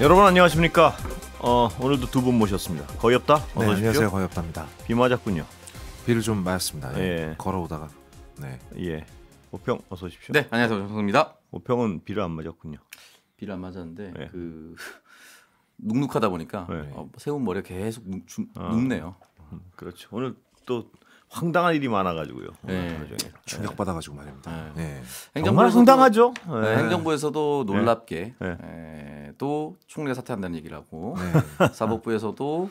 여러분 안녕하십니까? 오늘도 두 분 모셨습니다. 거의 없다. 어서 오십시오. 안녕하세요, 거의 없답니다. 비 맞았군요. 비를 좀 맞았습니다. 예. 걸어오다가. 네. 예. 오평 어서 오십시오. 네, 안녕하세요, 정성입니다. 오평은 비를 안 맞았군요. 비를 안 맞았는데 네. 그 눅눅하다 보니까 네. 세운 머리가 계속 눕네요. 그렇죠. 오늘 또 황당한 일이 많아가지고요. 네. 하루 종일. 충격받아가지고 말입니다. 네. 정말 황당하죠. 네, 행정부에서도 놀랍게 네. 또 총리가 사퇴한다는 얘기를 하고 네. 사법부에서도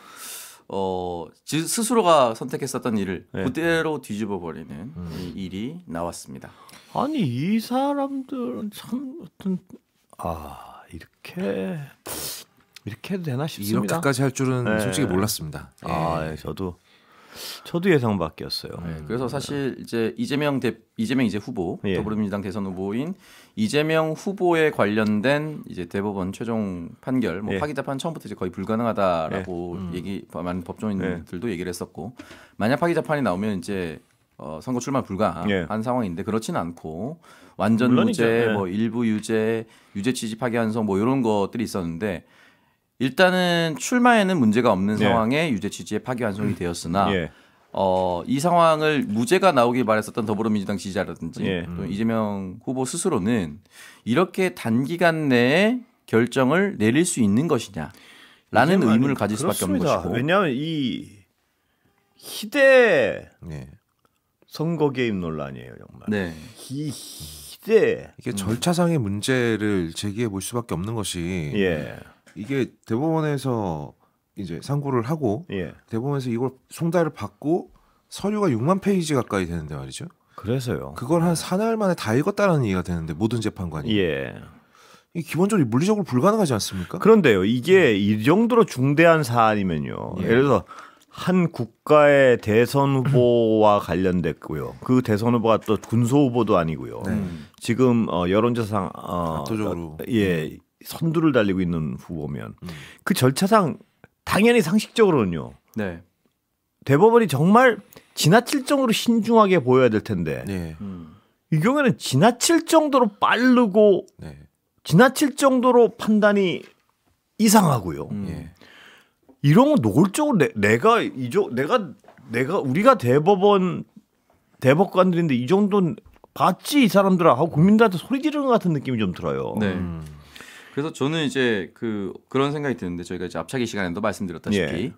스스로가 선택했었던 일을 네. 그대로 뒤집어 버리는 이 일이 나왔습니다. 아니 이 사람들은 참 어떤 이렇게 해도 되나 싶습니다. 이렇게까지 할 줄은 네. 솔직히 몰랐습니다. 예. 저도 예상 밖이었어요. 그래서 사실 이제 이재명 이제 후보 예. 더불어민주당 대선 후보인 이재명 후보에 관련된 이제 대법원 최종 판결, 예. 파기 재판 처음부터 이제 거의 불가능하다라고 많은 법조인들도 얘기를 했었고, 만약 파기 재판이 나오면 이제 선거 출마 불가한 예. 상황인데 그렇지는 않고 완전 물론이죠. 무죄, 예. 뭐 일부 유죄 취지 파기환송 뭐 이런 것들이 있었는데. 일단은 출마에는 문제가 없는 예. 상황에 유죄 취지의 파기환송이 되었으나 예. 이 상황을 무죄가 나오길 바랬었던 더불어민주당 지지자라든지 예. 또 이재명 후보 스스로는 이렇게 단기간 내에 결정을 내릴 수 있는 것이냐라는 의문을 가질 수밖에 없는 그렇습니다. 것이고. 왜냐하면 이 희대 네. 선거 개입 논란이에요, 정말. 네. 희대. 이게 절차상의 문제를 제기해 볼 수밖에 없는 것이 예. 이게 대법원에서 이제 상고를 하고 예. 대법원에서 이걸 송달을 받고 서류가 6만 페이지 가까이 되는데 말이죠. 그래서요. 그걸 한 사나흘 만에 다 읽었다는 얘기가 되는데 모든 재판관이. 예. 이 기본적으로 물리적으로 불가능하지 않습니까? 그런데요, 이게 이 정도로 중대한 사안이면요. 예. 예를 들어서 한 국가의 대선 후보와 관련됐고요. 그 대선 후보가 또 군소 후보도 아니고요. 네. 지금 여론조사상 압도적으로 선두를 달리고 있는 후보면 그 절차상 당연히 상식적으로는요. 네. 대법원이 정말 지나칠 정도로 신중하게 보여야 될 텐데 네. 이 경우에는 지나칠 정도로 빠르고 네. 지나칠 정도로 판단이 이상하고요. 예. 이런 거 노골적으로 우리가 대법관들인데 이 정도는 봤지 이 사람들아 하고 국민들한테 소리 지르는 것 같은 느낌이 좀 들어요. 네. 그래서 저는 이제 그런 생각이 드는데 저희가 이제 앞차기 시간에도 말씀드렸다시피 예.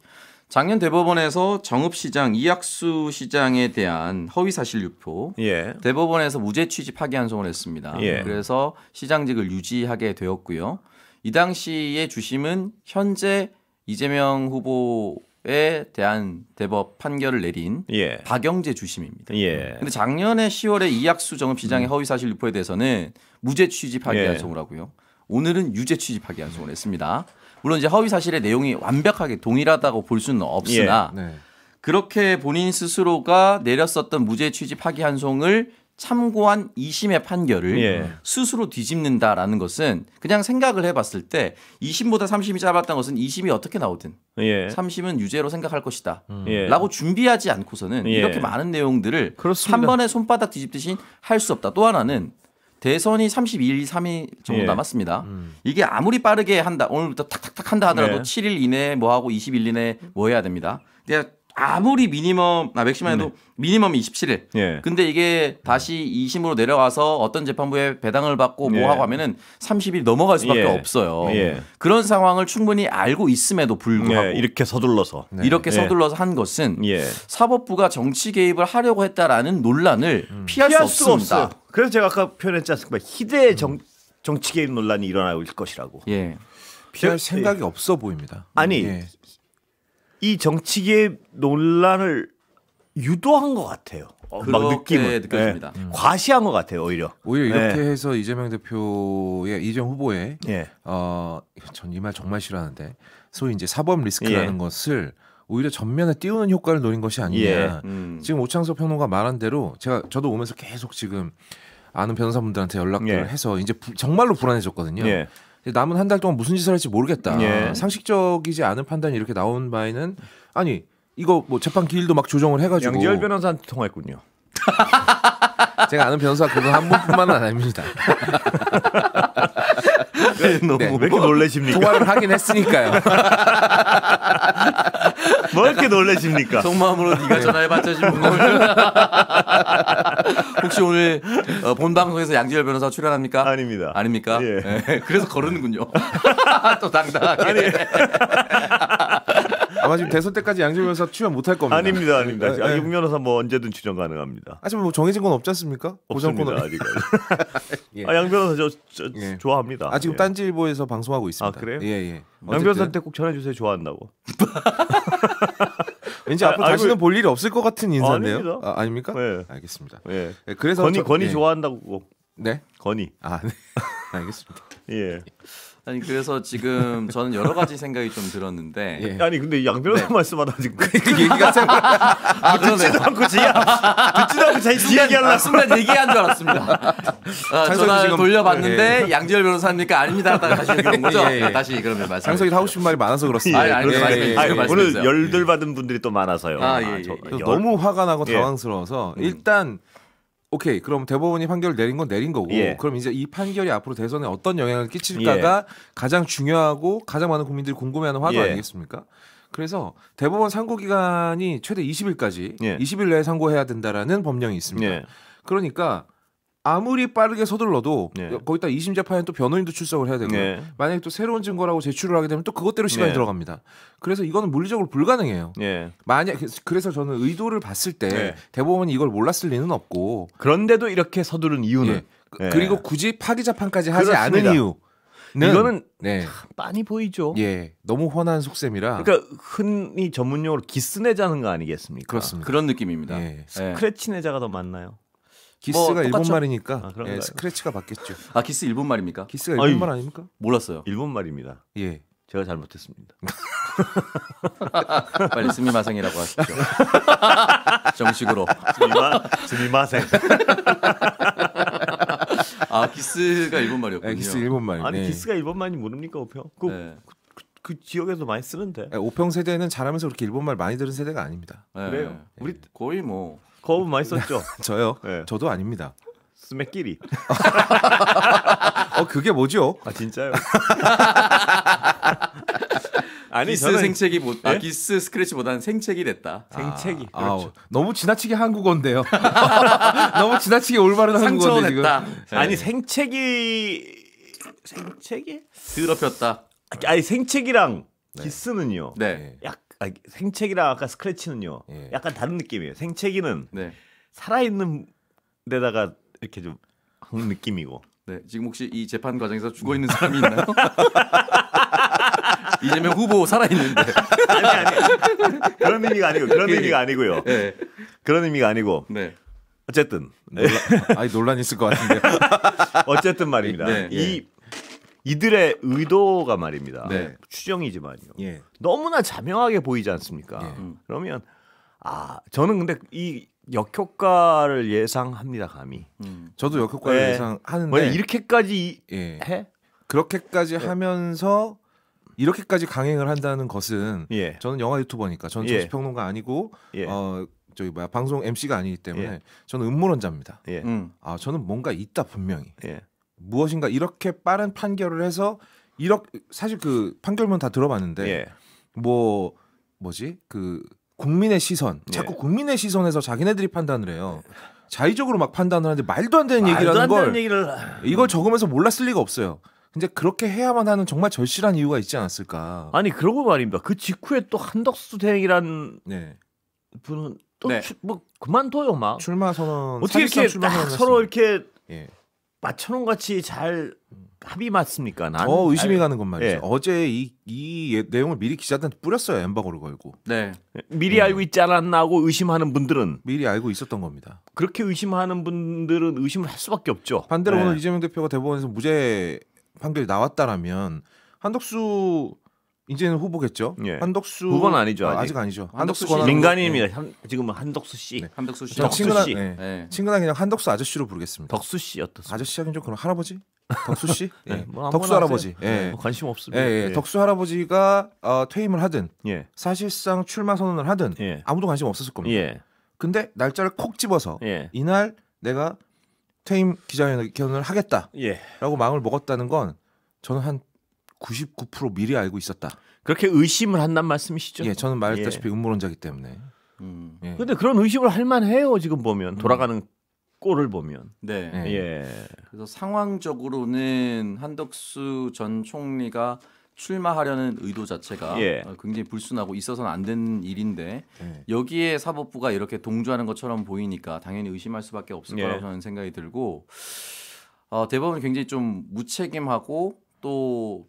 작년 대법원에서 정읍시장 이학수 시장에 대한 허위 사실 유포 예. 대법원에서 무죄 취지 파기환송을 했습니다. 예. 그래서 시장직을 유지하게 되었고요. 이 당시의 주심은 현재 이재명 후보에 대한 대법 판결을 내린 예. 박영재 주심입니다. 예. 근데 작년에 10월에 이학수 정읍시장의 허위 사실 유포에 대해서는 무죄 취지 파기환송을 하고요. 오늘은 유죄 취지 파기환송을 했습니다. 물론 이제 허위 사실의 내용이 완벽하게 동일하다고 볼 수는 없으나 네. 그렇게 본인 스스로가 내렸었던 무죄 취지 파기환송을 참고한 2심의 판결을 예. 스스로 뒤집는다라는 것은 그냥 생각을 해봤을 때 2심보다 3심이 짧았던 것은 2심이 어떻게 나오든 예. 3심은 유죄로 생각할 것이다 예. 라고 준비하지 않고서는 예. 이렇게 많은 내용들을 그렇습니다. 한 번에 손바닥 뒤집듯이 할 수 없다. 또 하나는 대선이 32일, 3일 정도 예. 남았습니다. 이게 아무리 빠르게 한다. 오늘부터 탁탁탁 한다 하더라도 네. 7일 이내에 뭐 하고 20일 이내에 뭐 해야 됩니다. 근데 아무리 맥시멈 해도 미니멈이 27일. 예. 근데 이게 다시 2심으로 내려와서 어떤 재판부에 배당을 받고 뭐 예. 하고 하면은 30일 넘어갈 수밖에 예. 없어요. 예. 그런 상황을 충분히 알고 있음에도 불구하고 예. 이렇게 서둘러서. 이렇게 예. 서둘러서 한 것은 예. 사법부가 정치 개입을 하려고 했다라는 논란을 피할 수 수가 없습니다. 없어요. 그래서 제가 아까 표현했지 않습니까? 희대의 정치 개입 논란이 일어날 것이라고. 예. 피할 생각이 없어 보입니다. 아니 예. 이 정치 개입 논란을 유도한 것 같아요. 막 그렇게 느낌은 느껴집니다. 예. 과시한 것 같아요. 오히려 이렇게 예. 해서 이재명 후보의 예. 전 이 말 정말 싫어하는데 소위 이제 사법 리스크라는 예. 것을 오히려 전면에 띄우는 효과를 노린 것이 아니냐. 예. 지금 오창석 평론가 말한 대로 저도 오면서 계속 지금 아는 변호사분들한테 연락을 예. 해서 이제 정말로 불안해졌거든요. 예. 남은 한 달 동안 무슨 짓을 할지 모르겠다. 예. 상식적이지 않은 판단이 이렇게 나온 바에는 아니 이거 뭐 재판 기일도 막 조정을 해가지고 양지열 변호사한테 통화했군요. 제가 아는 변호사 그분 한 분뿐만은 아닙니다. 너무 네. 왜 이렇게 놀라십니까? 통화를 하긴 했으니까요. 뭐 이렇게 놀라십니까? 속마음으로 네가 전화해봤자 지금 혹시 오늘 본 방송에서 양지열 변호사 출연합니까? 아닙니다. 아닙니까? 예. 네, 그래서 거르는군요. 또 당당하게. 아마 지금 대선 때까지 양지열 변호사 출연 못할 겁니다. 아닙니다. 네. 임 변호사 뭐 언제든 출연 가능합니다. 하지만 뭐 정해진 건 없지 않습니까? 고정 없습니다. 코너. 아직까지. 예. 양 변호사 저 예. 좋아합니다. 지금 예. 딴지일보에서 방송하고 있습니다. 아, 그래요? 예. 양 어쨌든 변호사한테 꼭 전해주세요. 좋아한다고. 왠지 앞으로 알고 다시는 볼 일이 없을 것 같은 인사인데요. 아닙니다. 아닙니까? 네. 알겠습니다. 예. 예, 그래서 건이 예. 좋아한다고 꼭. 네. 건이. 네. 알겠습니다. 예. 아니 그래서 지금 저는 여러 가지 생각이 좀 들었는데 예. 아니 근데 양 변호사 네. 말씀하다 지금 그 얘기가 듣지도 않고 지 얘기하려고. 순간 얘기한 줄 알았습니다. 전화 지금- 돌려봤는데 양지열 변호사입니까? 아닙니다. 하다가 다시 그런 거죠? 예. 다시 그러면 말씀. 장석이 하고 싶은 말이 많아서 그렇습니다. 아니, 아니, 예, 말씀해 예, 주세요. 예. 말씀해 오늘 주세요. 열들 받은 분들이 또 많아서요. 아, 예, 저- 예. 그래서 열- 너무 화가 나고 예. 당황스러워서 일단 오케이 그럼 대법원이 판결을 내린 건 내린 거고 예. 그럼 이제 이 판결이 앞으로 대선에 어떤 영향을 끼칠까가 가장 중요하고 가장 많은 국민들이 궁금해하는 화두 예. 아니겠습니까? 그래서 대법원 상고 기간이 최대 20일까지 예. 20일 내에 상고해야 된다라는 법령이 있습니다. 예. 그러니까 아무리 빠르게 서둘러도 예. 거기다 2심 재판에 또 변호인도 출석을 해야 되고 예. 만약에 또 새로운 증거라고 제출을 하게 되면 또 그것대로 시간이 예. 들어갑니다. 그래서 이거는 물리적으로 불가능해요. 예. 만약 그래서 저는 의도를 봤을 때 네. 대법원이 이걸 몰랐을 리는 없고 그런데도 이렇게 서두른 이유는 예. 예. 그리고 굳이 파기 재판까지 하지 그렇습니다. 않은 이유는 이거는 네. 빤히 보이죠. 예. 너무 훤한 속셈이라 그러니까 흔히 전문용어로 기스 내자는 거 아니겠습니까? 그렇습니다. 그런 느낌입니다. 예. 예. 스크래치 내자가 더 맞나요? 기스가 뭐 일본 똑같죠? 말이니까 아, 그런가요? 예, 스크래치가 맞겠죠. 아 기스 일본 말입니까? 기스가 일본 아이. 말 아닙니까? 몰랐어요. 일본 말입니다. 예. 제가 잘못했습니다. 빨리 스미마생이라고 하시죠. 정식으로. 스미마생. 아 기스가 일본 말이었군요. 예, 기스 일본 말. 아니 예. 기스가 일본 말이 모릅니까 오평? 네. 그 지역에서 많이 쓰는데. 예, 오평 세대는 잘하면서 그렇게 일본 말 많이 들은 세대가 아닙니다. 네. 그래요. 우리 거의 뭐 거부 많이 썼죠. 저요? 네. 저도 아닙니다. 스매끼리. 그게 뭐죠? 아 진짜요? 아니 기스 저는 생책이 못, 예? 기스 스크래치보다는 생책이 됐다. 생책이. 그렇죠. 너무 지나치게 한국어인데요. 너무 지나치게 올바른 한국어인데 지금. 상처냈다. 아니 생책이 더럽혔다. 아니 생책이랑 기스는요. 네. 생책이랑 아까 스크래치는요. 예. 약간 다른 느낌이에요. 생책이는 네. 살아있는 데다가 이렇게 좀 한 느낌이고. 네. 지금 혹시 이 재판 과정에서 죽어 있는 사람이 있나요? 이재명 후보 살아 있는데. 아니. 그런 의미가 아니고 그런 의미가 아니고요. 네. 그런 의미가 아니고 네. 어쨌든 논란 있을 것 같은데. 어쨌든 말입니다. 네. 이들의 의도가 말입니다. 네. 추정이지만요. 예. 너무나 자명하게 보이지 않습니까? 예. 그러면 저는 근데 이 역효과를 예상합니다. 감히. 저도 역효과를 네. 예상하는데 왜 이렇게까지 예. 해? 그렇게까지 하면서 이렇게까지 강행을 한다는 것은 예. 저는 영화 유튜버니까 저는 예. 정치평론가 아니고 예. 방송 MC가 아니기 때문에 예. 저는 음모론자입니다. 예. 저는 뭔가 있다 분명히. 예. 무엇인가 이렇게 빠른 판결을 해서 사실 그 판결문 다 들어봤는데 예. 뭐지 그 국민의 시선 자꾸 국민의 시선에서 자기네들이 판단을 해요. 자의적으로 막 판단을 하는데 말도 안 되는 얘기라는 걸 이걸 적으면서 몰랐을 리가 없어요. 근데 그렇게 해야만 하는 정말 절실한 이유가 있지 않았을까? 아니 그러고 말입니다. 그 직후에 또 한덕수 대행이란 네. 분은 또 네. 뭐 그만둬요 막. 출마 선언 어떻게 이렇게 출마 딱 선언을 서로 했습니다. 이렇게 예. 맞춰놓은 같이 잘 합의 맞습니까? 난 더 의심이 잘- 가는 건 말이죠. 예. 어제 이 내용을 미리 기자들한테 뿌렸어요. 엠바고를 걸고. 네. 미리 알고 있지 않았나 하고 의심하는 분들은 미리 알고 있었던 겁니다. 그렇게 의심하는 분들은 의심을 할 수밖에 없죠. 반대로 네. 오늘 이재명 대표가 대법원에서 무죄 판결이 나왔다라면 한덕수 이제는 후보겠죠. 예. 한덕수 후보는 아니죠, 아직 아직. 아니죠. 한덕수 한덕수 씨. 권한 민간인입니다. 지금은 한덕수 씨, 네. 한덕수 씨. 저 덕수 친근한 씨. 네. 네. 친근한 그냥 한덕수 아저씨로 부르겠습니다. 덕수 씨 어떻습니까? 아저씨 하긴 좀 그런 할아버지? 덕수 씨? 예. 네, 뭐 덕수 아무거나 할아버지. 하세요. 예. 뭐 관심 예, 없습니다. 예. 덕수 할아버지가 퇴임을 하든 예, 사실상 출마 선언을 하든 예, 아무도 관심 없었을 겁니다. 예, 근데 날짜를 콕 집어서 예, 이날 내가 퇴임 기자회견을 하겠다라고 예. 마음을 먹었다는 건 저는 한 99% 미리 알고 있었다. 그렇게 의심을 한단 말씀이시죠? 예, 저는 말했다시피 음모론자이기 때문에. 예. 근데 그런 의심을 할 만해요. 지금 보면 돌아가는 꼴을 보면. 네. 예. 그래서 상황적으로는 한덕수 전 총리가 출마하려는 의도 자체가 굉장히 불순하고 있어서는 안 되는 일인데 여기에 사법부가 이렇게 동조하는 것처럼 보이니까 당연히 의심할 수밖에 없을 거라고 저는 생각이 들고 대법원은 굉장히 좀 무책임하고 또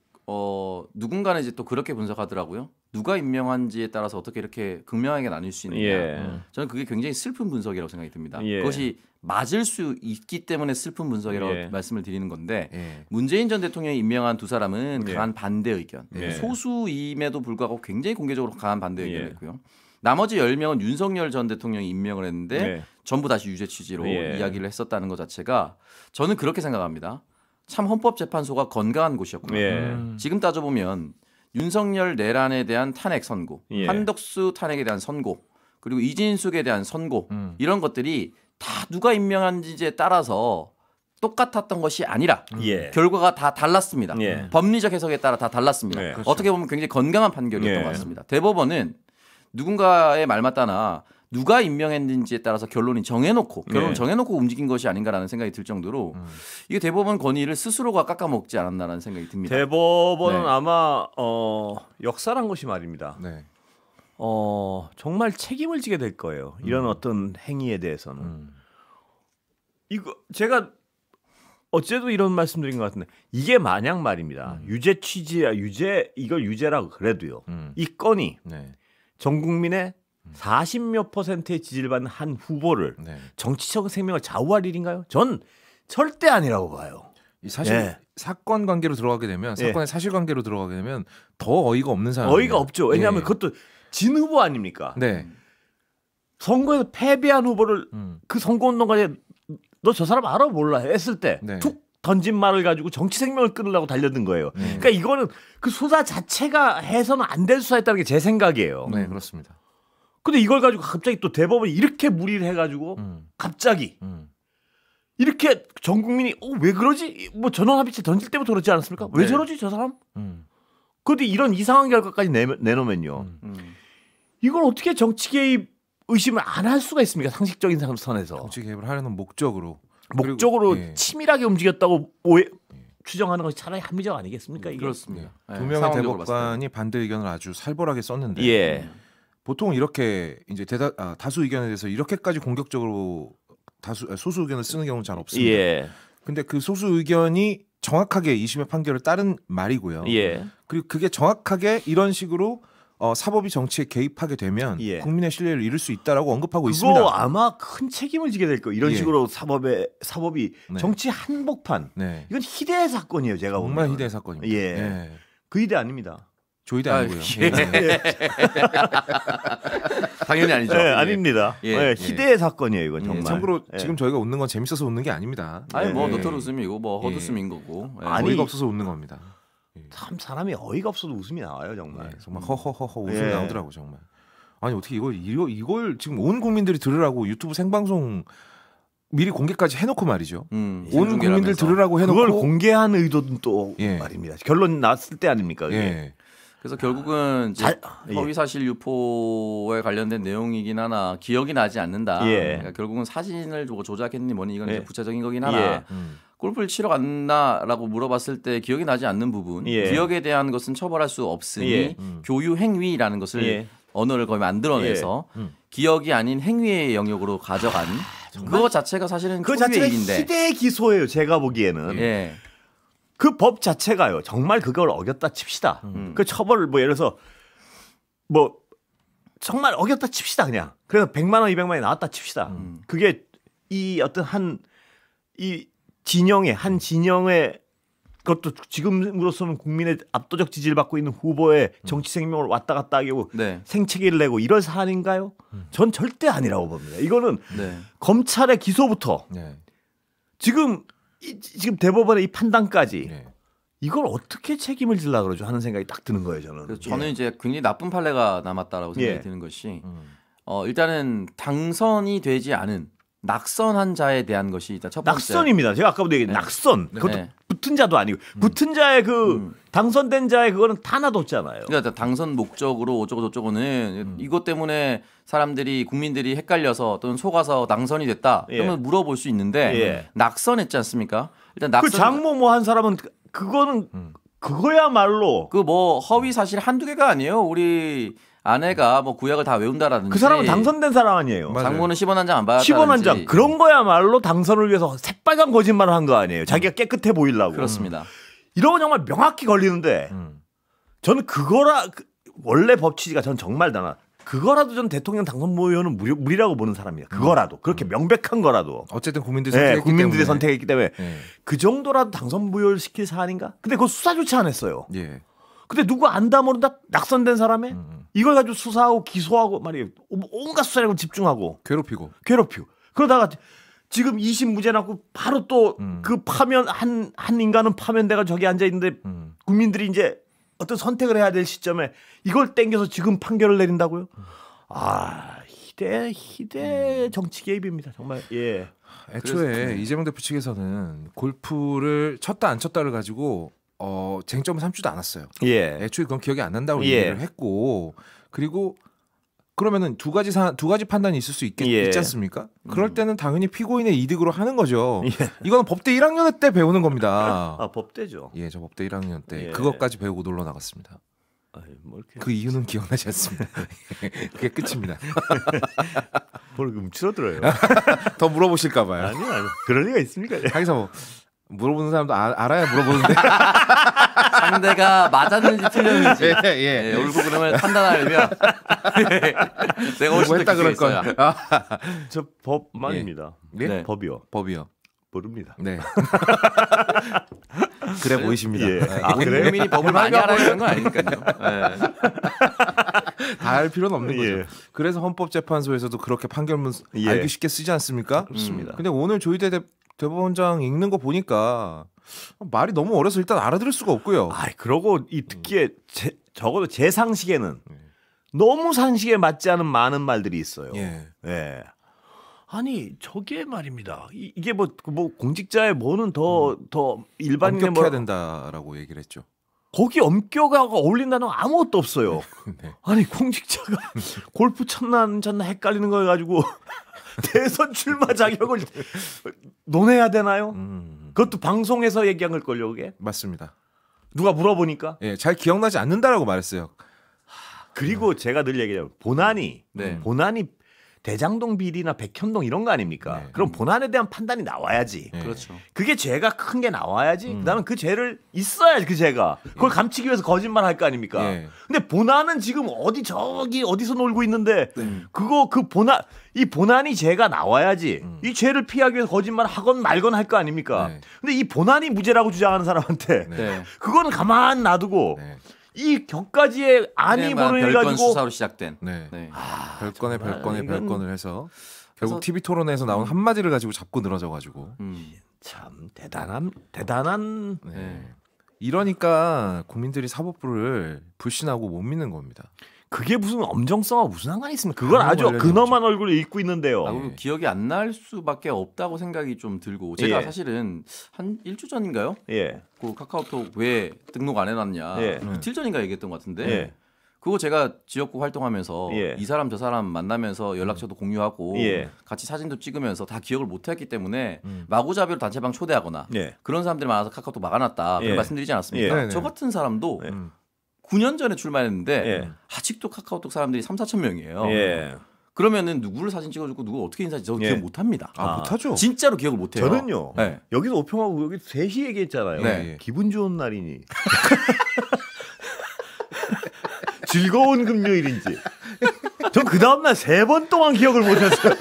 누군가는 이제 또 그렇게 분석하더라고요. 누가 임명한지에 따라서 어떻게 이렇게 극명하게 나뉠 수 있느냐. 저는 그게 굉장히 슬픈 분석이라고 생각이 듭니다. 그것이 맞을 수 있기 때문에 슬픈 분석이라고 말씀을 드리는 건데 문재인 전 대통령이 임명한 두 사람은 강한 반대 의견, 소수임에도 불구하고 굉장히 공개적으로 강한 반대 의견을 했고요. 나머지 10명은 윤석열 전 대통령이 임명을 했는데 전부 다시 유죄 취지로 이야기를 했었다는 것 자체가 저는 그렇게 생각합니다. 참 헌법재판소가 건강한 곳이었구나. 지금 따져보면 윤석열 내란에 대한 탄핵 선고, 한덕수 탄핵에 대한 선고, 그리고 이진숙에 대한 선고 이런 것들이 다 누가 임명한지에 따라서 똑같았던 것이 아니라 결과가 다 달랐습니다. 법리적 해석에 따라 다 달랐습니다. 그렇죠. 어떻게 보면 굉장히 건강한 판결이었던 것 같습니다. 대법원은 누군가의 말 맞다나 누가 임명했는지에 따라서 결론이 정해놓고 움직인 것이 아닌가라는 생각이 들 정도로 이게 대법원 권위를 스스로가 깎아먹지 않았나라는 생각이 듭니다. 대법원은 아마 역사란 것이 말입니다. 정말 책임을 지게 될 거예요. 이런 어떤 행위에 대해서는. 이거 제가 어제도 이런 말씀드린 것 같은데 이게 만약 말입니다. 유죄 취지야 이걸 유죄라고 그래도요. 이 건이 전 국민의 40몇 %의 지지를 받는 한 후보를 정치적 생명을 좌우할 일인가요? 전 절대 아니라고 봐요. 사실 사건 관계로 들어가게 되면 사건의 사실관계로 들어가게 되면 더 어이가 없는 상황. 어이가 없죠. 왜냐하면 그것도 진 후보 아닙니까? 선거에서 패배한 후보를 그 선거운동까지 너 저 사람 알아 몰라 했을 때 툭 던진 말을 가지고 정치 생명을 끊으려고 달려든 거예요. 그러니까 이거는 그 수사 자체가 해서는 안 될 수사였다는 게 제 생각이에요. 네, 그렇습니다. 근데 이걸 가지고 갑자기 또 대법원이 이렇게 무리를 해가지고 갑자기 이렇게 전 국민이 왜 그러지? 뭐 전원합의체 던질 때부터 그렇지 않았습니까? 왜 저러지 저 사람? 그런데 이런 이상한 결과까지 내놓으면요. 이걸 어떻게 정치 개입 의심을 안 할 수가 있습니까? 상식적인 선에서. 정치 개입을 하려는 목적으로 치밀하게 움직였다고 추정하는 것이 차라리 합리적 아니겠습니까? 이게? 그렇습니다. 두 명의 대법관이 반대 의견을 아주 살벌하게 썼는데 보통 이렇게 이제 다수 의견에 대해서 이렇게까지 공격적으로 소수 의견을 쓰는 경우는 잘 없습니다. 근데 그 소수 의견이 정확하게 2심의 판결을 따른 말이고요. 그리고 그게 정확하게 이런 식으로 사법이 정치에 개입하게 되면 국민의 신뢰를 잃을 수 있다라고 언급하고 있습니다. 그거 아마 큰 책임을 지게 될 거예요. 이런 식으로 사법이 정치 한복판. 이건 희대의 사건이에요. 제가 보면. 정말 희대의 사건입니다. 그 희대 아닙니다. 조희대 아니고요. 당연히 아니죠. 아닙니다. 희대의 사건이에요. 이건 정말. 참고로 지금 저희가 웃는 건 재밌어서 웃는 게 아닙니다. 아니 뭐 노털 웃음이고 뭐 헛웃음인 거고. 어이가 없어서 웃는 겁니다. 참 사람이 어이가 없어도 웃음이 나와요 정말. 정말 허허허허 웃음이 나오더라고 정말. 아니 어떻게 이걸 지금 온 국민들이 들으라고 유튜브 생방송 미리 공개까지 해놓고 말이죠. 온 국민들 들으라고 해놓고 그걸 공개한 의도는 또 말입니다. 결론 났을 때 아닙니까? 그게. 그래서 결국은 허위사실 유포에 관련된 내용이긴 하나 기억이 나지 않는다. 그러니까 결국은 사진을 조작했니 뭐니 이건 이제 부차적인 거긴 하나. 골프를 치러 갔나라고 물어봤을 때 기억이 나지 않는 부분, 기억에 대한 것은 처벌할 수 없으니 교유 행위라는 것을 언어를 거의 만들어내서 기억이 아닌 행위의 영역으로 가져간 그거 자체가 사실은 그 자체가 일인데. 희대의 기소예요. 제가 보기에는. 그 법 자체가요. 정말 그걸 어겼다 칩시다. 그 처벌을 뭐 예를 들어서 뭐 정말 어겼다 칩시다 그냥. 그래서 100만 원, 200만 원이 나왔다 칩시다. 그게 이 어떤 한 진영의 그것도 지금으로서는 국민의 압도적 지지를 받고 있는 후보의 정치 생명을 왔다 갔다 하고 생채기를 내고 이런 사안인가요? 전 절대 아니라고 봅니다. 이거는 검찰의 기소부터 지금 대법원의 이 판단까지 이걸 어떻게 책임을 지려고 그러죠 하는 생각이 딱 드는 거예요. 저는 이제 굉장히 나쁜 판례가 남았다라고 생각이 드는 것이 일단은 당선이 되지 않은 낙선한 자에 대한 것이 일단 첫 번째. 낙선입니다. 제가 아까부터 얘기한 낙선. 그것도 붙은 자도 아니고 붙은 자의 당선된 자의 그거는 다 하나도 없잖아요. 그러니까 당선 목적으로 어쩌고 저쩌고는 이것 때문에 사람들이 국민들이 헷갈려서 또는 속아서 당선이 됐다. 그러면 물어볼 수 있는데 낙선했지 않습니까? 일단 낙선. 그 장모 뭐 한 사람은 그거는 그거야말로 그 뭐 허위 사실 한두 개가 아니에요. 우리 아내가 뭐 구약을 다 외운다라든지 그 사람은 당선된 사람 아니에요. 장모는 10원 한 장 안 받았다든지 10원 한 장 그런 거야말로 당선을 위해서 새빨간 거짓말을 한 거 아니에요. 자기가 깨끗해 보이려고. 그렇습니다. 이런 거 정말 명확히 걸리는데 저는 원래 법 취지가 저는 정말 다나 그거라도 전 대통령 당선 모의원은 무리라고 보는 사람이에요. 그거라도 그렇게 명백한 거라도 어쨌든 국민들이 선택했기 때문에 그 정도라도 당선 무효를 시킬 사안인가? 근데 그거 수사조차 안 했어요. 예. 근데 누구 안다 모른다 낙선된 사람에 이걸 가지고 수사하고 기소하고 말이에요. 온갖 수사에 집중하고 괴롭히고 그러다가 지금 2심 무죄 났고 바로 또 그 파면 한 인간은 파면돼가 저기 앉아 있는데 국민들이 이제 어떤 선택을 해야 될 시점에 이걸 땡겨서 지금 판결을 내린다고요? 아 희대 정치 개입입니다 정말. 예. 애초에 이재명 대표 측에서는 골프를 쳤다 안 쳤다를 가지고 쟁점을 삼지도 않았어요. 예. 애초에 그건 기억이 안 난다고 얘기를 했고 그리고 그러면은 두 가지 판단이 있을 수 있지 않습니까? 그럴 때는 당연히 피고인의 이득으로 하는 거죠. 이거는 법대 1학년 때 배우는 겁니다. 아 법대죠. 예, 저 법대 1학년 때 그것까지 배우고 놀러 나갔습니다. 뭐 이렇게... 그 이유는 기억나지 않습니다. 그게 끝입니다. 뭘 움츠러들어요. 더 물어보실까 봐요. 아니요. 그럴 리가 있습니까? 하기서 뭐 물어보는 사람도 알아야 물어보는데 상대가 맞았는지 틀렸는지 얼굴 그러면 판단하려면 내가 훨씬 했다 그럴 걸. 저 법만입니다. 네? 법이요. 모릅니다. 네. 그래 보이십니다. 그래요? 국민이 법을 많이 알아야 건 아니니까요. 다 알 필요는 없는 거죠. 그래서 헌법재판소에서도 그렇게 판결문 알기 쉽게 쓰지 않습니까? 그렇습니다. 근데 오늘 조희대 대법원장 읽는 거 보니까 말이 너무 어려서 일단 알아들을 수가 없고요. 그러고 이 특히에 적어도 제 상식에는 너무 상식에 맞지 않은 많은 말들이 있어요. 예. 아니 저게 말입니다. 이게 뭐 공직자의 뭐는 더 일반인의 엄격해야 된다라고 얘기를 했죠. 거기 엄격하고 어울린다는 건 아무것도 없어요. 네. 아니 공직자가 골프 쳤나 안 쳤나 헷갈리는 걸 가지고 대선 출마 자격을 논해야 되나요? 그것도 방송에서 얘기한 걸걸요, 그게? 맞습니다. 누가 물어보니까? 예, 잘 기억나지 않는다라고 말했어요. 그리고 제가 늘 얘기해요. 본안이 대장동 비리나 백현동 이런 거 아닙니까? 그럼 본안에 대한 판단이 나와야지. 그렇죠. 그게 죄가 큰 게 나와야지. 그다음에 그 죄를 있어야지 그 죄가. 그걸 감추기 위해서 거짓말 할 거 아닙니까? 근데 본안은 지금 어디서 놀고 있는데 이 본안이 죄가 나와야지. 이 죄를 피하기 위해서 거짓말 하건 말건 할 거 아닙니까? 근데 이 본안이 무죄라고 주장하는 사람한테 그거는 가만 놔두고 이 격가지의 안이 모르는 별건 수사로 시작된. 별건을 해서 결국 TV 토론에서 나온 한마디를 가지고 잡고 늘어져가지고 참 대단한. 이러니까 국민들이 사법부를 불신하고 못 믿는 겁니다. 그게 무슨 엄정성과 무슨 상관이 있습니까? 그걸 아주 근엄한 얼굴을 잊고 있는데요. 기억이 안 날 수밖에 없다고 생각이 좀 들고 제가 사실은 한 1주 전인가요? 그 카카오톡 왜 등록 안 해놨냐 이틀 전인가 얘기했던 것 같은데 그거 제가 지역구 활동하면서 이 사람 저 사람 만나면서 연락처도 공유하고 같이 사진도 찍으면서 다 기억을 못했기 때문에 마구잡이로 단체방 초대하거나 그런 사람들이 많아서 카카오톡 막아놨다 그런 말씀드리지 않았습니까? 저 같은 사람도 9년 전에 출마했는데 아직도 카카오톡 사람들이 3-4천 명이에요. 그러면은 누구를 사진 찍어주고 누구 어떻게 인사하지 저 기억 못합니다. 못하죠. 진짜로 기억을 못해요. 저는요. 여기서 오평하고 여기 3시 얘기했잖아요. 기분 좋은 날이니. 즐거운 금요일인지. 전 그 다음날 3번 동안 기억을 못했어요.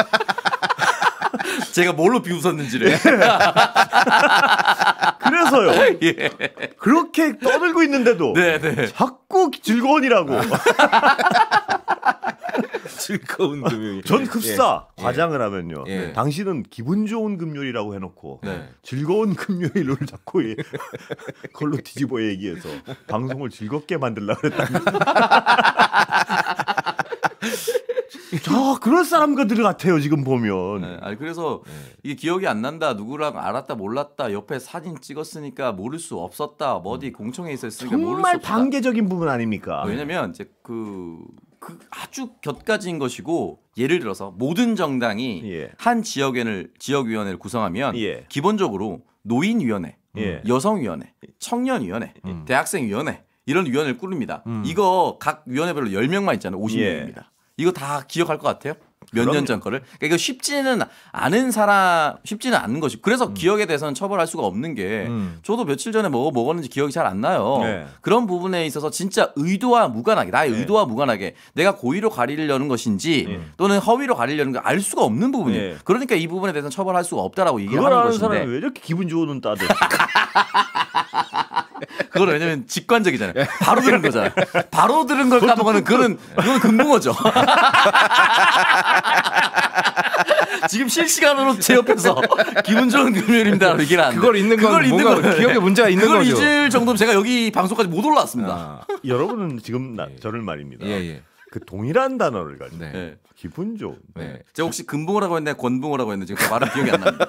제가 뭘로 비웃었는지를. 그래서요. 그렇게 떠들고 있는데도 자꾸 즐거운이라고. 즐거운 금요일. 전 급사 과장을 하면요. 당신은 기분 좋은 금요일이라고 해놓고 즐거운 금요일을 자꾸 그걸로 뒤집어 얘기해서 방송을 즐겁게 만들려고 그랬답니다. 그런 사람들 같아요 지금 보면. 네, 아니 그래서 이게 기억이 안 난다, 누구랑 알았다 몰랐다, 옆에 사진 찍었으니까 모를 수 없었다, 뭐 어디 공청회 있었으니까 모를 수 정말 없다. 반개적인 부분 아닙니까? 왜냐면 이제 그 아주 곁가지인 것이고, 예를 들어서 모든 정당이 예. 한 지역위원회를 구성하면 예. 기본적으로 노인위원회, 예. 여성위원회, 청년위원회, 대학생위원회 이런 위원회를 꾸립니다. 이거 각 위원회별로 10명만 있잖아요. 50명입니다. 이거 다 기억할 것 같아요? 몇 년 전 거를. 그러니까 이거 쉽지는 않은 것이. 그래서 기억에 대해서는 처벌할 수가 없는 게 저도 며칠 전에 먹었는지 기억이 잘 안 나요. 네. 그런 부분에 있어서 진짜 의도와 무관하게, 나의 의도와 무관하게 내가 고의로 가리려는 것인지 또는 허위로 가리려는 걸 알 수가 없는 부분이에요. 그러니까 이 부분에 대해서는 처벌할 수가 없다라고 얘기를 하는 것인데. 사람이 왜 이렇게 기분 좋은 눈 따져? 그거는 왜냐면 직관적이잖아요. 바로 들은 거잖아요. 바로 들은 걸 까먹으면 그거는 금붕어죠. 지금 실시간으로 제 옆에서 기분 좋은 금요일입니다. 얘기를 하는데 그걸 잊는 건 뭔가 기억에 문제가 있는 그걸 거죠. 잊을 정도면 제가 여기 방송까지 못 올라왔습니다. 여러분은 지금 저를 말입니다. 예. 그 동일한 단어를 가지고 네. 기분 좋은. 네. 제가 혹시 금붕어라고 했나요? 권붕어라고 했는지 지금 말은 기억이 안 납니다.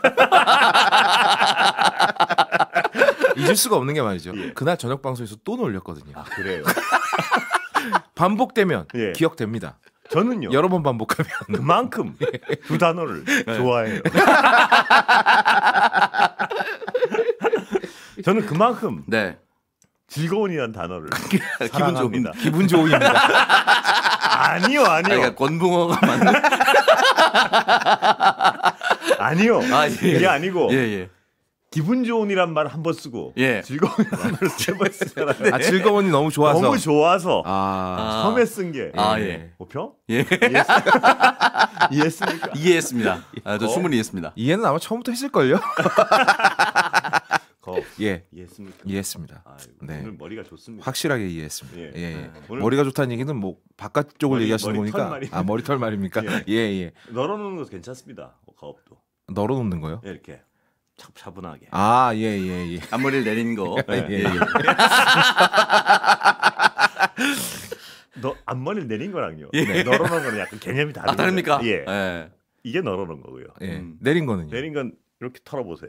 잊을 수가 없는 게 말이죠. 그날 저녁 방송에서 또 놀렸거든요. 아, 그래요. 반복되면 예. 기억됩니다. 저는요. 여러 번 반복하면 그만큼 두 단어를 좋아해요. 저는 그만큼 네. 즐거운이라는 단어를 기분 좋습니다. 기분 좋음입니다. 아니요. 그러니까 권붕어가 맞는. 아니요. 그게 아니고 예. 기분 좋은이란 말 한 번 쓰고 예. 즐거운이란 말을 세 번 쓰잖아요. 아, 즐거움이 너무 좋아서. 너무 좋아서 아. 처음에 쓴 게 예. 오평? 예. 이해했습니까? 이해했습니다. 저 충분히 이해했습니다. 이해는 아마 처음부터 했을걸요? 예. 이해했습니까? 이해했습니다. 아이고, 네. 오늘 머리가 좋습니다. 확실하게 이해했습니다. 예. 예. 오늘 머리가 좋다는 얘기는 뭐 바깥 쪽을 얘기하시는 머리털 거니까. 말입니다. 아, 머리털 말입니까? 예. 널어놓는 것도 괜찮습니다. 가업도 널어놓는 거요? 이렇게 차분하게. 아, 예. 앞머리를 내리는 거. 예. 너 앞머리를 내린 거랑요. 예. 널어놓은 거는 약간 개념이 다릅니다. 다릅니까? 예. 예. 이게 널어놓은 거고요. 예. 내린 거는요? 내린 건 이렇게 털어보세요.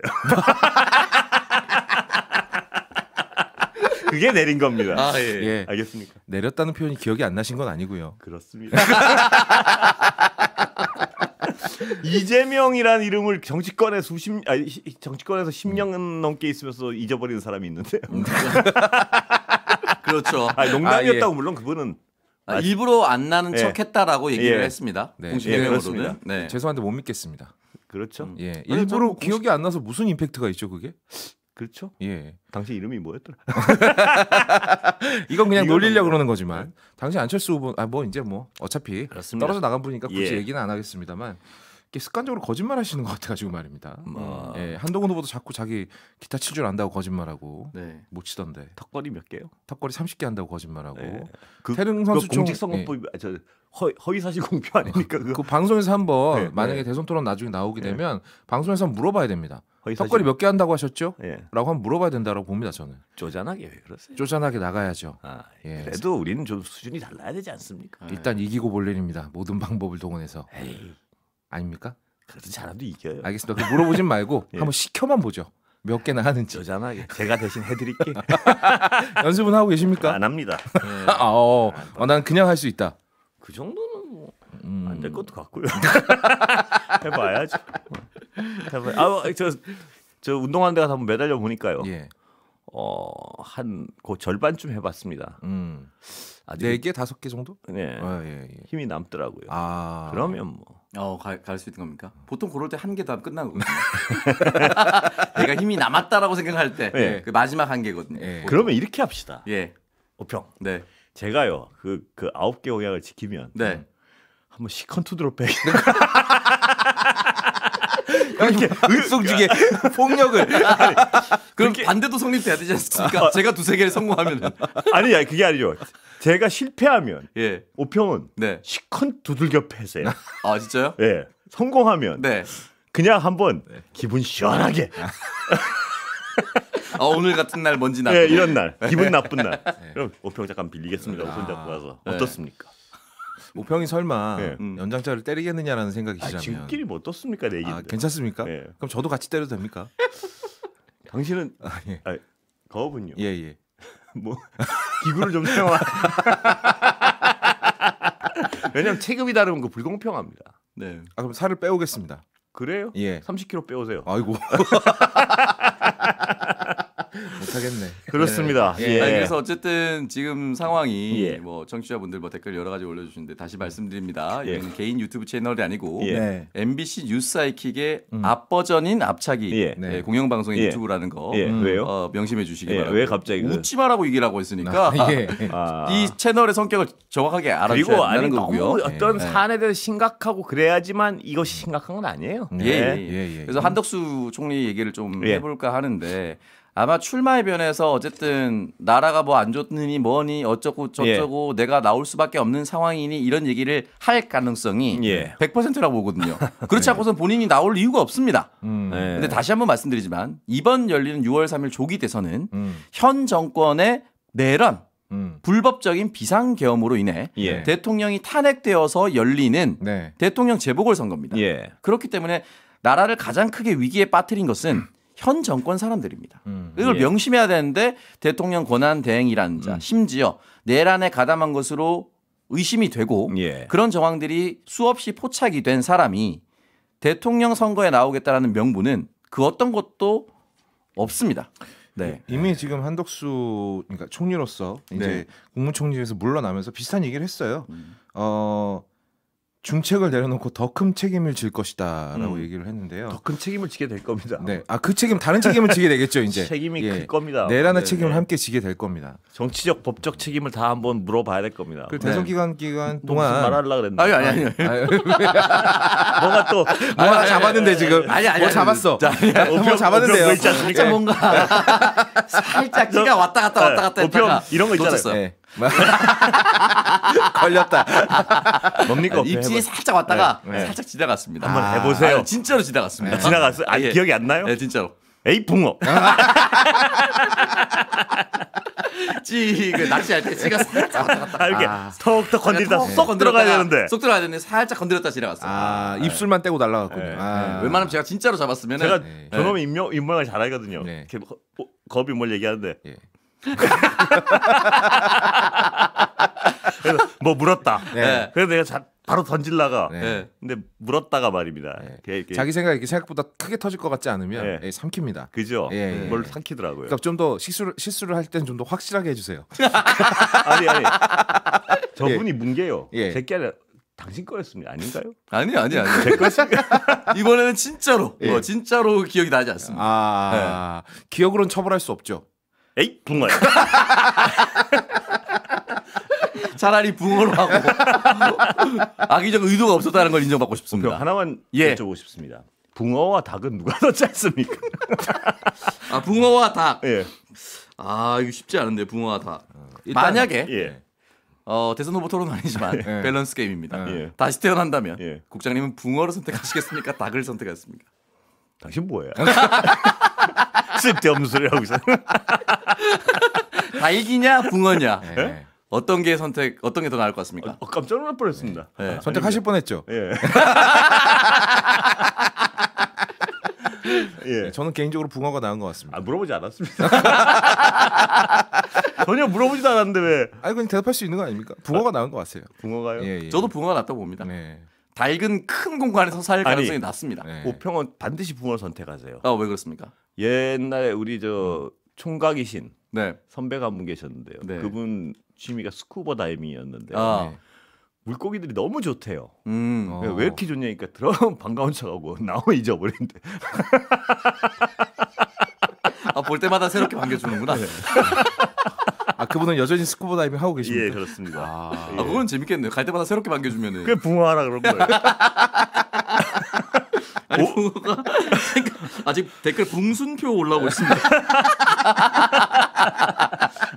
그게 내린 겁니다. 아, 예. 예. 알겠습니까? 내렸다는 표현이 기억이 안 나신 건 아니고요. 그렇습니다. 이재명이라는 이름을 정치권에서 10년 넘게 있으면서 잊어버리는 사람이 있는데요. 그렇죠. 농담이었다고 물론 그분은 일부러 안 나는 예. 척했다라고 얘기를 예. 했습니다. 네. 공식 예, 내용으로는. 그렇습니다. 네. 죄송한데 못 믿겠습니다. 그렇죠. 예. 일부러 기억이 안 나서 무슨 임팩트가 있죠, 그게? 그렇죠. 예. 당신 이름이 뭐였더라? 이건 그냥 이거는 놀리려고 뭐- 그러는 거지만 당시 안철수 후보 이제 어차피 그렇습니다. 떨어져 나간 분이니까 굳이 예. 얘기는 안 하겠습니다만 이게 습관적으로 거짓말 하시는 것 같아가지고 말입니다. 예. 한동훈 후보도 자꾸 자기 기타 칠 줄 안다고 거짓말하고 네. 못 치던데 턱걸이 몇 개요? 턱걸이 30개 한다고 거짓말하고 예. 태릉 선수 공직선거법 허위사실 공표 아닙니까? 그 방송에서 한번 네, 만약에 네. 대선 토론 나중에 나오게 네. 되면 방송에서 한번 물어봐야 됩니다. 허위사실 턱걸이 몇 개 한다고 하셨죠? 예. 라고 한번 물어봐야 된다고 봅니다. 저는 쪼잔하게 왜 그러세요? 쪼잔하게 나가야죠. 예. 그래도 우리는 좀 수준이 달라야 되지 않습니까? 일단 이기고 볼 일입니다. 모든 방법을 동원해서 에이, 아닙니까? 그래도 사람도 이겨요. 알겠습니다. 그럼 물어보진 말고 예. 한번 시켜만 보죠. 몇 개나 하는지. 쪼잔하게 제가 대신 해드릴게. 연습은 하고 계십니까? 안 합니다. 난 그냥 할 수 있다. 그 정도는 뭐 안 될 것도 같고요. 해봐야죠. 저 운동하는 데 가서 한번 매달려 보니까요. 예. 한 그 절반쯤 해봤습니다. 아직 4개, 5개 정도? 네, 예. 힘이 남더라고요. 아. 그러면 뭐 갈 수 있는 겁니까? 보통 그럴 때 한 개 더 끝나거든요. 내가 힘이 남았다라고 생각할 때 예. 그 마지막 한 개거든요. 예. 그러면 이렇게 합시다. 예. 오평. 네. 제가요 그 9개 공약을 지키면 네. 한번 시컨투드로 빼. 이렇게 속지게 폭력을 그럼 반대도 성립돼야 되지 않습니까? 제가 2-3개를 성공하면은. 아니야 그게 아니죠. 제가 실패하면 예. 오평은 네. 시컨 두들겨 패세요. 아, 진짜요? 예. 성공하면 네. 그냥 한번 기분 시원하게. 오늘 같은 날 먼지 나고. 예, 이런 날 기분 나쁜 날. 그럼 오평 잠깐 빌리겠습니다. 오평 잡고 가서 네. 어떻습니까? 오평이 설마 예. 연장자를 때리겠느냐라는 생각이 드시라면 지금끼리 뭐 떴습니까 내기? 괜찮습니까? 예. 그럼 저도 같이 때려도 됩니까? 당신은 예. 거업은요? 예. 뭐 기구를 좀 사용하. 왜냐면 체급이 다르면 그 불공평합니다. 네. 그럼 살을 빼오겠습니다. 그래요? 예. 30kg 빼오세요. 아이고. 못하겠네. 그렇습니다. 네. 예. 아니, 그래서 어쨌든 지금 상황이 예. 뭐 청취자분들 뭐 댓글 여러 가지 올려주시는데 다시 말씀드립니다. 예. 이건 개인 유튜브 채널이 아니고 예. 네. MBC 뉴스사이킥의 앞버전인 앞차기 예. 네, 공영방송의 예. 유튜브라는 거 예. 왜요? 명심해 주시기 예. 바랍니다. 왜 갑자기 웃지 마라고 얘기라고 했으니까 예. 이 채널의 성격을 정확하게 그리고 알아주셔야 아니 되는 너무 거고요. 어떤 예. 사안에 대해서 심각하고 그래야지만 이것이 심각한 건 아니에요. 예. 그래서 한덕수 총리 얘기를 좀 예. 해볼까 하는데 아마 출마의 변에서 어쨌든 나라가 뭐 안 좋느니 뭐니 어쩌고 저쩌고 내가 나올 수밖에 없는 상황이니 이런 얘기를 할 가능성이 예. 100%라고 보거든요. 그렇지 않고선 본인이 나올 이유가 없습니다. 예. 근데 다시 한번 말씀드리지만 이번 열리는 6월 3일 조기 대선은 현 정권의 내란 불법적인 비상계엄으로 인해 예. 대통령이 탄핵되어서 열리는 네. 대통령 재보궐선거입니다. 예. 그렇기 때문에 나라를 가장 크게 위기에 빠뜨린 것은 현 정권 사람들입니다. 이걸 예. 명심해야 되는데 대통령 권한 대행이라는 자 심지어 내란에 가담한 것으로 의심이 되고 예. 그런 정황들이 수없이 포착이 된 사람이 대통령 선거에 나오겠다라는 명분은 그 어떤 것도 없습니다. 네. 이미 지금 한덕수 그러니까 총리로서 이제 네. 국무총리에서 물러나면서 비슷한 얘기를 했어요. 중책을 내려놓고 더 큰 책임을 질 것이다라고 얘기를 했는데요. 더 큰 책임을 지게 될 겁니다. 네, 그 책임 다른 책임을 지게 되겠죠 이제. 책임이 예. 클 겁니다. 내란의 네, 책임을 네. 함께 지게 될 겁니다. 정치적 법적 책임을 다 한번 물어봐야 될 겁니다. 그 대선 기간 무슨 동안 말하려고 그랬나? 아니. 뭐가 또 뭐가 잡았는데 지금 아니. 뭐 잡았어. 오평, 뭐 잡았는데요. 오평 있지 않습니까? 살짝 뭔가 살짝 기가 왔다 갔다 오평 했다가 이런 거 있잖아요. 놓쳤어요. 네. 걸렸다. 뭡니까? 입질이 살짝 왔다가 네. 살짝 지나갔습니다. 한번 해보세요. 아, 진짜로 지나갔습니다. 지나갔어요? 아, 예. 기억이 안 나요? 네, 진짜로. 에이 붕어. 그 낚시할 때 지가 살짝 왔다 갔다. 이렇게 턱턱 건드리다 쏙 들어가야 되는데. 쏙 들어가야 되는데 살짝 건드렸다 지나갔어요. 입술만 떼고 날라갔군요. 네. 웬만하면 제가 진짜로 잡았으면 제가 네. 저놈의 인명을 잘 알거든요. 네. 이렇게 겁이 뭘 얘기하는데. 예. 그래서 뭐 물었다. 네. 그래서 내가 바로 던질라가. 네. 근데 물었다가 말입니다. 네. 자기 생각이 이렇게 생각보다 크게 터질 것 같지 않으면 예. 삼킵니다. 그죠? 예. 뭘 삼키더라고요. 그러니까 좀 더 실수를 할 땐 좀 더 확실하게 해주세요. 아니 저분이 뭉개요. 예. 제게 아니라 당신 거였습니다. 아닌가요? 아니. 제 거였습니다. 이번에는 진짜로 예. 진짜로 기억이 나지 않습니다. 기억으로는 처벌할 수 없죠. 에이 붕어야. 차라리 붕어로 하고 악의적 의도가 없었다는 걸 인정받고 싶습니다. 하나만 예. 여쭤보고 싶습니다. 붕어와 닭은 누가 더 짧습니까? 붕어와 닭. 예. 이거 쉽지 않은데 붕어와 닭. 일단- 만약에 예. 대선 후보 토론은 아니지만 예. 밸런스 게임입니다. 예. 다시 태어난다면 예. 국장님은 붕어를 선택하시겠습니까? 닭을 선택하겠습니까? 당신 뭐야? 쓸데없는 소리 하고 있어. 닭이냐 붕어냐? 예. 어떤 게 더 나을 것 같습니까? 깜짝 놀랄 뻔했습니다. 예. 선택하실 뻔했죠. 예. 예. 저는 개인적으로 붕어가 나은 것 같습니다. 물어보지 않았습니다. 전혀 물어보지도 않았는데 왜 그냥 대답할 수 있는 거 아닙니까? 붕어가 나은 것 같아요. 붕어가요? 예. 저도 붕어가 낫다고 봅니다. 네. 닭은 큰 공간에서 살 가능성이 낮습니다. 네. 오평은 반드시 붕어 선택하세요. 왜 그렇습니까? 옛날에 우리 총각이신 네. 선배가 한 분 계셨는데요. 네. 그분 취미가 스쿠버 다이빙이었는데 네. 물고기들이 너무 좋대요. 어. 왜 이렇게 좋냐니까 들어가면 반가운 척하고 나오면 잊어버린대. 볼 때마다 새롭게 반겨주는구나. 그분은 여전히 스쿠버 다이빙 하고 계십니까? 예, 그렇습니다. 예. 그건 재밌겠네요. 갈 때마다 새롭게 반겨주면은. 그게 붕어하라 그런 거예요. 붕어가 아직 댓글 붕순표 올라오고 있습니다.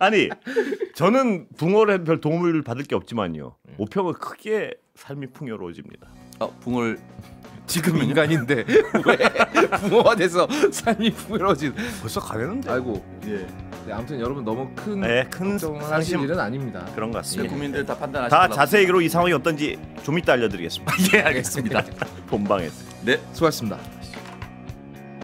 아니 저는 붕어를 별 도움을 받을 게 없지만요. 오평은 크게 삶이 풍요로워집니다. 붕어를 지금 인간인데 왜 붕어가 돼서 삶이 풍요로워진? 벌써 가겠는데? 아이고. 예. 네, 아무튼 여러분 너무 큰 걱정하실 상심 일은 아닙니다. 그런 것 같습니다. 국민들 다 판단하시고 다 자세히로 이 상황이 어떤지 좀 이따 알려드리겠습니다. 예, 알겠습니다. 본방에서. 네, 수고하셨습니다.